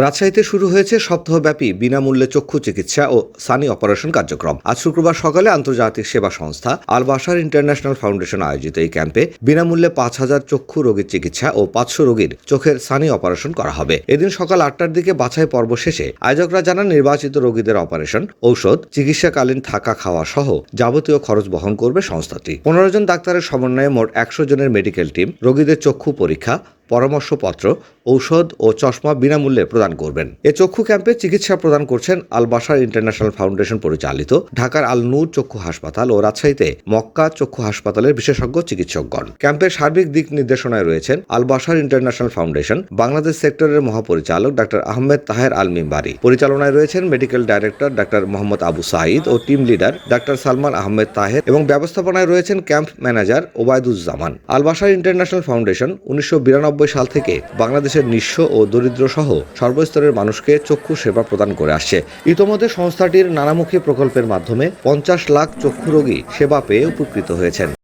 রাজশাহীতে শুরু হয়েছে সপ্তাহব্যাপী বিনামূল্যে চক্ষু চিকিৎসা ও সানি অপারেশন কার্যক্রম। আজ শুক্রবার সকালে আন্তর্জাতিক সেবা সংস্থা আল বাশার ইন্টারন্যাশনাল ফাউন্ডেশন আয়োজিত এই ক্যাম্পে বিনামূল্যে 5,000 চক্ষু রোগীর চিকিৎসা ও 500 রোগীর চোখের সানি অপারেশন করা হবে। এদিন সকাল 8টার দিকে বাছাই পর্ব শেষে আয়োজকরা জানান, নির্বাচিত রোগীদের অপারেশন, ঔষধ, চিকিৎসাকালীন থাকা খাওয়া সহ যাবতীয় খরচ বহন করবে সংস্থাটি। 15 জন ডাক্তারের সমন্বয়ে মোট 100 জনের মেডিকেল টিম রোগীদের চক্ষু পরীক্ষা, পরামর্শপত্র, ঔষধ ও চশমা বিনামূল্যে প্রদান করবেন। এ চক্ষু ক্যাম্পে চিকিৎসা প্রদান করছেন আল বাশার ইন্টারন্যাশনাল ফাউন্ডেশন পরিচালিত ঢাকার আল নূর চক্ষু হাসপাতাল ও রাজশাহীতে মক্কা চক্ষু হাসপাতালের বিশেষজ্ঞ চিকিৎসকগণ। ক্যাম্পের সার্বিক দিক নির্দেশনায় রয়েছেন আল বাশার ইন্টারন্যাশনাল ফাউন্ডেশন বাংলাদেশ সেক্টরের মহাপরিচালক ডাক্তার আহমেদ তাহের আল মিম্বারি। পরিচালনায় রয়েছেন medical director doctor Mohammad Abu Sayeed ও team leader doctor Salman Ahmed Taher এবং ব্যবস্থাপনায় রয়েছেন camp manager Obaiduzzaman. Al Bashar international foundation 1992 সাল থেকে বাংলাদেশের নিঃস্ব ও দরিদ্র সহ সর্বস্তরের মানুষকে চক্ষু সেবা প্রদান করে আসছে। ইতোমধ্যে সংস্থাটির নানামুখী প্রকল্পের মাধ্যমে 50 লাখ চক্ষু রোগী সেবা পেয়ে উপকৃত হয়েছেন।